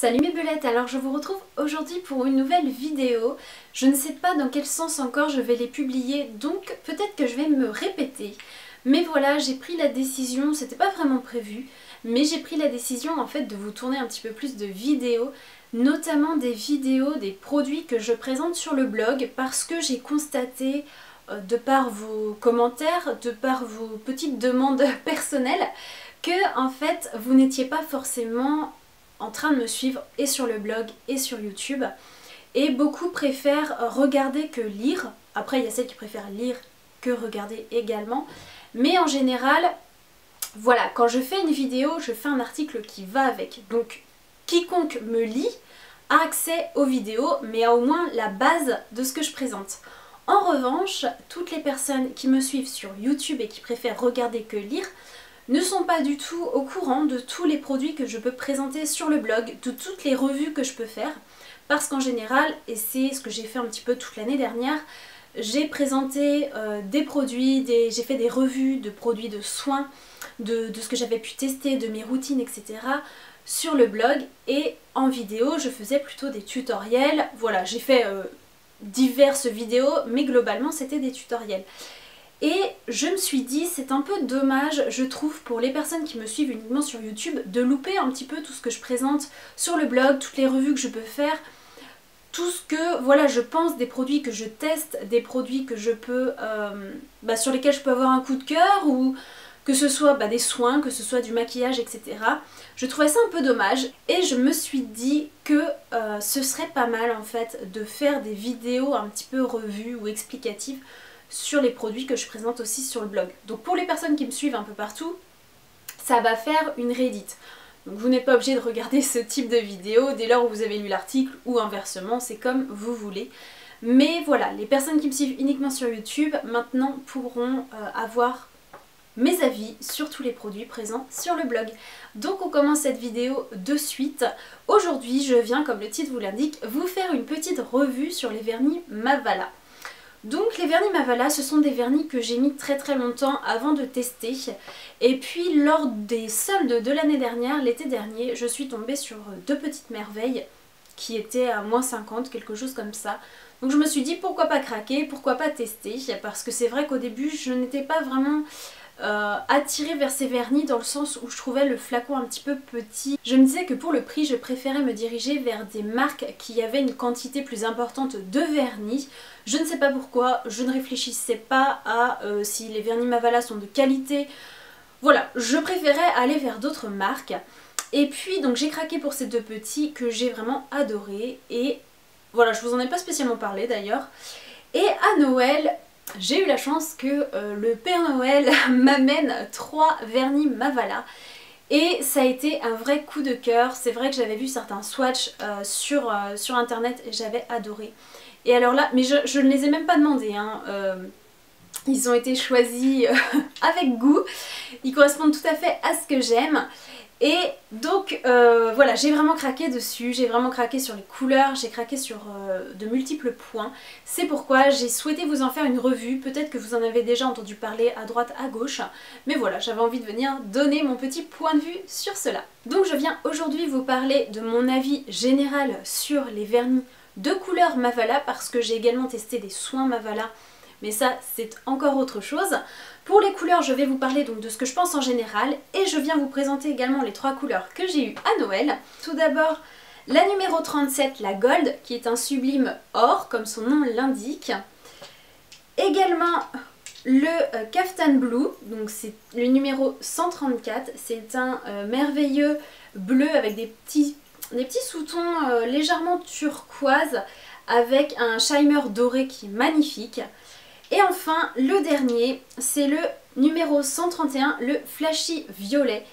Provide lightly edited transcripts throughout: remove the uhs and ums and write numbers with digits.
Salut mes belettes, alors je vous retrouve aujourd'hui pour une nouvelle vidéo. Je ne sais pas dans quel sens encore je vais les publier, donc peut-être que je vais me répéter. Mais voilà, j'ai pris la décision, c'était pas vraiment prévu, mais j'ai pris la décision en fait de vous tourner un petit peu plus de vidéos, notamment des vidéos des produits que je présente sur le blog, parce que j'ai constaté, de par vos commentaires, de par vos petites demandes personnelles, que en fait vous n'étiez pas forcément en train de me suivre et sur le blog et sur YouTube, et beaucoup préfèrent regarder que lire. Après il y a celles qui préfèrent lire que regarder également, mais en général voilà, quand je fais une vidéo je fais un article qui va avec, donc quiconque me lit a accès aux vidéos mais a au moins la base de ce que je présente. En revanche, toutes les personnes qui me suivent sur YouTube et qui préfèrent regarder que lire ne sont pas du tout au courant de tous les produits que je peux présenter sur le blog, de toutes les revues que je peux faire, parce qu'en général, et c'est ce que j'ai fait un petit peu toute l'année dernière, j'ai présenté des produits, j'ai fait des revues de produits de soins, de ce que j'avais pu tester, de mes routines, etc. sur le blog, et en vidéo je faisais plutôt des tutoriels. Voilà, j'ai fait diverses vidéos, mais globalement c'était des tutoriels. Et je me suis dit, c'est un peu dommage, je trouve, pour les personnes qui me suivent uniquement sur YouTube, de louper un petit peu tout ce que je présente sur le blog, toutes les revues que je peux faire, tout ce que, voilà, je pense, des produits que je teste, des produits que je peux, sur lesquels je peux avoir un coup de cœur, ou que ce soit des soins, que ce soit du maquillage, etc. Je trouvais ça un peu dommage, et je me suis dit que ce serait pas mal en fait de faire des vidéos un petit peu revues ou explicatives sur les produits que je présente aussi sur le blog. Donc pour les personnes qui me suivent un peu partout, ça va faire une réédite. Donc vous n'êtes pas obligé de regarder ce type de vidéo dès lors où vous avez lu l'article, ou inversement, c'est comme vous voulez. Mais voilà, les personnes qui me suivent uniquement sur YouTube maintenant pourront avoir mes avis sur tous les produits présents sur le blog. Donc on commence cette vidéo de suite. Aujourd'hui je viens, comme le titre vous l'indique, vous faire une petite revue sur les vernis Mavala. Donc les vernis Mavala, ce sont des vernis que j'ai mis très longtemps avant de tester, et puis lors des soldes de l'année dernière, l'été dernier, je suis tombée sur deux petites merveilles qui étaient à -50, quelque chose comme ça. Donc je me suis dit pourquoi pas craquer, pourquoi pas tester, parce que c'est vrai qu'au début je n'étais pas vraiment attirée vers ces vernis, dans le sens où je trouvais le flacon un petit peu petit. Je me disais que pour le prix je préférais me diriger vers des marques qui avaient une quantité plus importante de vernis. Je ne sais pas pourquoi, je ne réfléchissais pas à si les vernis Mavala sont de qualité. Voilà, je préférais aller vers d'autres marques. Et puis donc j'ai craqué pour ces deux petits que j'ai vraiment adorés, et voilà, je vous en ai pas spécialement parlé d'ailleurs. Et à Noël, j'ai eu la chance que le Père Noël m'amène 3 vernis Mavala, et ça a été un vrai coup de cœur. C'est vrai que j'avais vu certains swatchs sur internet et j'avais adoré. Et alors là, mais je ne les ai même pas demandés, hein. Ils ont été choisis avec goût, ils correspondent tout à fait à ce que j'aime. Et donc voilà, j'ai vraiment craqué dessus, j'ai vraiment craqué sur les couleurs, j'ai craqué sur de multiples points. C'est pourquoi j'ai souhaité vous en faire une revue. Peut-être que vous en avez déjà entendu parler à droite, à gauche, mais voilà, j'avais envie de venir donner mon petit point de vue sur cela. Donc je viens aujourd'hui vous parler de mon avis général sur les vernis de couleur Mavala, parce que j'ai également testé des soins Mavala, mais ça c'est encore autre chose. Pour les couleurs, je vais vous parler donc de ce que je pense en général, et je viens vous présenter également les 3 couleurs que j'ai eues à Noël. Tout d'abord la numéro 37, la Gold, qui est un sublime or comme son nom l'indique. Également le Kaftan Blue, donc c'est le numéro 134, c'est un merveilleux bleu avec des petits sous-tons légèrement turquoise avec un shimmer doré qui est magnifique. Et enfin le dernier, c'est le numéro 131, le Flashy Violet,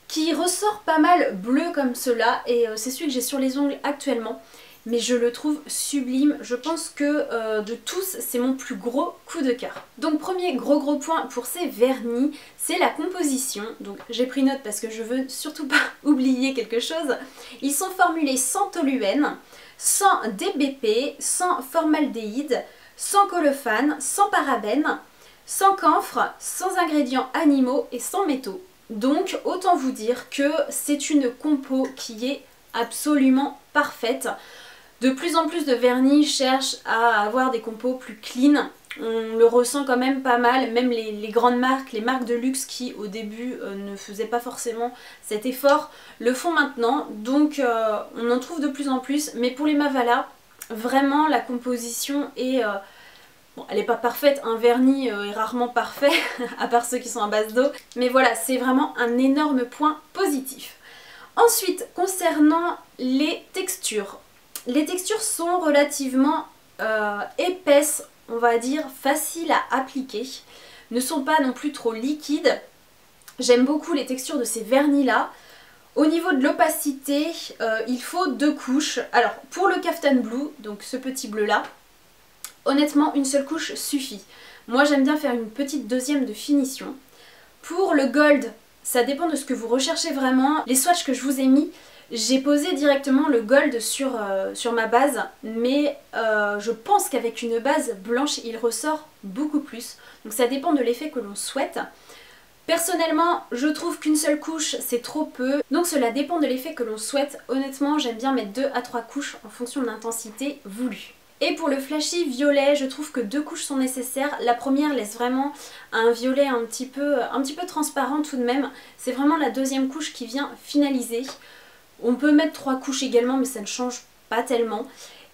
qui ressort pas mal bleu comme cela, et c'est celui que j'ai sur les ongles actuellement, mais je le trouve sublime. Je pense que de tous c'est mon plus gros coup de cœur. Donc premier gros point pour ces vernis, c'est la composition. Donc j'ai pris note parce que je veux surtout pas oublier quelque chose. Ils sont formulés sans toluène, sans DBP, sans formaldéhyde, sans colophane, sans parabènes, sans camphre, sans ingrédients animaux et sans métaux. Donc autant vous dire que c'est une compo qui est absolument parfaite. De plus en plus de vernis cherchent à avoir des compos plus clean. On le ressent quand même pas mal, même les grandes marques, les marques de luxe qui au début ne faisaient pas forcément cet effort, le font maintenant. Donc on en trouve de plus en plus. Mais pour les Mavala, vraiment la composition est... bon, elle n'est pas parfaite, un vernis est rarement parfait, à part ceux qui sont à base d'eau. Mais voilà, c'est vraiment un énorme point positif. Ensuite, concernant les textures. Les textures sont relativement épaisses, on va dire, faciles à appliquer. Ne sont pas non plus trop liquides. J'aime beaucoup les textures de ces vernis-là. Au niveau de l'opacité, il faut 2 couches. Alors, pour le Kaftan Blue, donc ce petit bleu-là, honnêtement, une seule couche suffit. Moi, j'aime bien faire une petite deuxième de finition. Pour le gold, ça dépend de ce que vous recherchez vraiment. Les swatchs que je vous ai mis, j'ai posé directement le gold sur ma base, mais je pense qu'avec une base blanche, il ressort beaucoup plus. Donc ça dépend de l'effet que l'on souhaite. Personnellement, je trouve qu'une seule couche, c'est trop peu. Donc cela dépend de l'effet que l'on souhaite. Honnêtement, j'aime bien mettre 2 à 3 couches en fonction de l'intensité voulue. Et pour le flashy violet, je trouve que 2 couches sont nécessaires. La première laisse vraiment un violet un petit peu transparent tout de même. C'est vraiment la deuxième couche qui vient finaliser. On peut mettre 3 couches également, mais ça ne change pas tellement.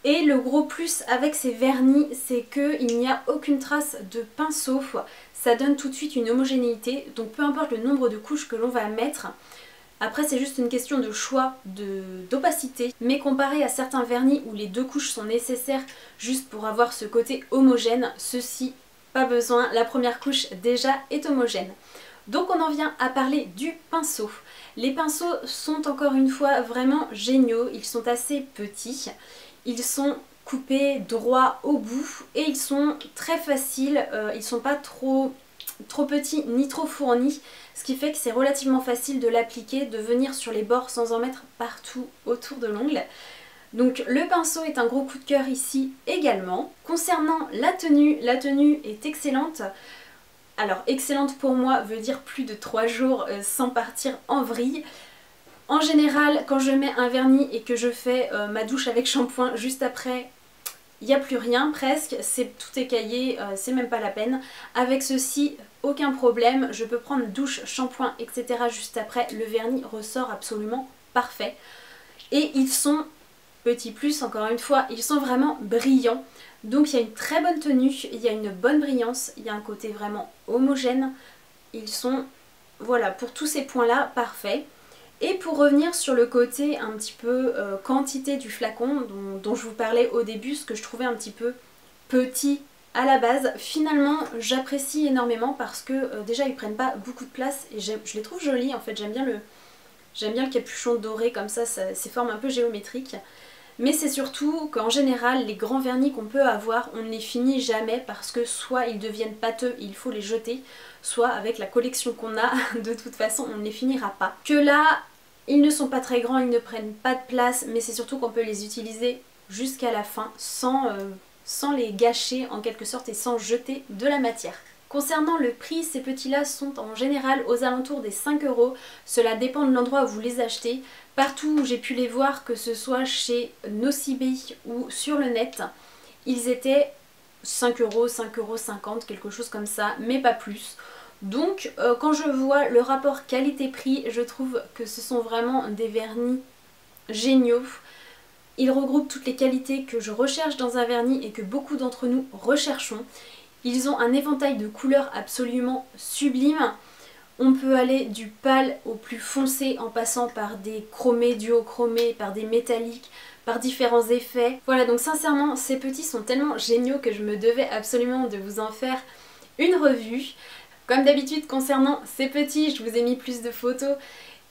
Et le gros plus avec ces vernis, c'est qu'il n'y a aucune trace de pinceau. Ça donne tout de suite une homogénéité, donc peu importe le nombre de couches que l'on va mettre. Après c'est juste une question de choix d'opacité, mais comparé à certains vernis où les 2 couches sont nécessaires juste pour avoir ce côté homogène, ceci, pas besoin, la première couche déjà est homogène. Donc on en vient à parler du pinceau. Les pinceaux sont encore une fois vraiment géniaux, ils sont assez petits, ils sont coupés droit au bout et ils sont très faciles, ils sont pas trop petits ni trop fournis, ce qui fait que c'est relativement facile de l'appliquer, de venir sur les bords sans en mettre partout autour de l'ongle. Donc le pinceau est un gros coup de cœur ici également. Concernant la tenue est excellente. Alors excellente pour moi veut dire plus de 3 jours sans partir en vrille. En général, quand je mets un vernis et que je fais ma douche avec shampoing juste après, il n'y a plus rien presque, tout écaillé, c'est même pas la peine. Avec ceci, aucun problème, je peux prendre douche, shampoing, etc. juste après, le vernis ressort absolument parfait. Et ils sont, petit plus encore une fois, ils sont vraiment brillants. Donc il y a une très bonne tenue, il y a une bonne brillance, il y a un côté vraiment homogène. Ils sont, voilà, pour tous ces points-là, parfaits. Et pour revenir sur le côté un petit peu quantité du flacon dont je vous parlais au début, ce que je trouvais un petit peu petit à la base, finalement j'apprécie énormément parce que déjà ils prennent pas beaucoup de place et je les trouve jolis en fait, j'aime bien le capuchon doré comme ça, ces formes un peu géométriques. Mais c'est surtout qu'en général les grands vernis qu'on peut avoir, on ne les finit jamais parce que soit ils deviennent pâteux et il faut les jeter, soit avec la collection qu'on a, de toute façon on ne les finira pas. Que là, ils ne sont pas très grands, ils ne prennent pas de place, mais c'est surtout qu'on peut les utiliser jusqu'à la fin sans les gâcher en quelque sorte et sans jeter de la matière. Concernant le prix, ces petits-là sont en général aux alentours des 5 €. Cela dépend de l'endroit où vous les achetez. Partout où j'ai pu les voir, que ce soit chez Nocibé ou sur le net, ils étaient 5 €, 5,50 €, quelque chose comme ça, mais pas plus. Donc quand je vois le rapport qualité-prix, je trouve que ce sont vraiment des vernis géniaux. Ils regroupent toutes les qualités que je recherche dans un vernis et que beaucoup d'entre nous recherchons. Ils ont un éventail de couleurs absolument sublime. On peut aller du pâle au plus foncé en passant par des chromés, duochromés, par des métalliques, par différents effets. Voilà, donc sincèrement, ces petits sont tellement géniaux que je me devais absolument de vous en faire une revue. Comme d'habitude, concernant ces petits, je vous ai mis plus de photos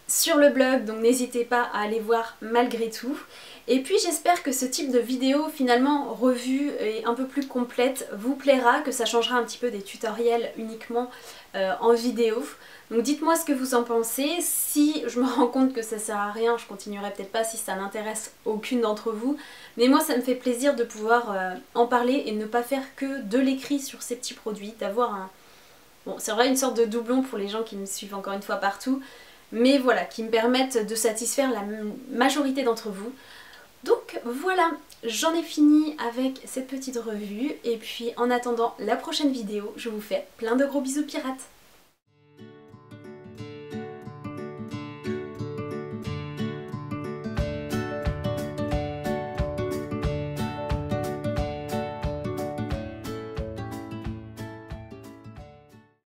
sur le blog, donc n'hésitez pas à aller voir malgré tout. Et puis j'espère que ce type de vidéo finalement revue et un peu plus complète vous plaira, que ça changera un petit peu des tutoriels uniquement en vidéo. Donc dites-moi ce que vous en pensez. Si je me rends compte que ça sert à rien, je continuerai peut-être pas si ça n'intéresse aucune d'entre vous. Mais moi ça me fait plaisir de pouvoir en parler et ne pas faire que de l'écrit sur ces petits produits, d'avoir un... Bon, c'est vrai une sorte de doublon pour les gens qui me suivent encore une fois partout. mais voilà, qui me permettent de satisfaire la majorité d'entre vous. Donc voilà, j'en ai fini avec cette petite revue et puis en attendant la prochaine vidéo, je vous fais plein de gros bisous pirates.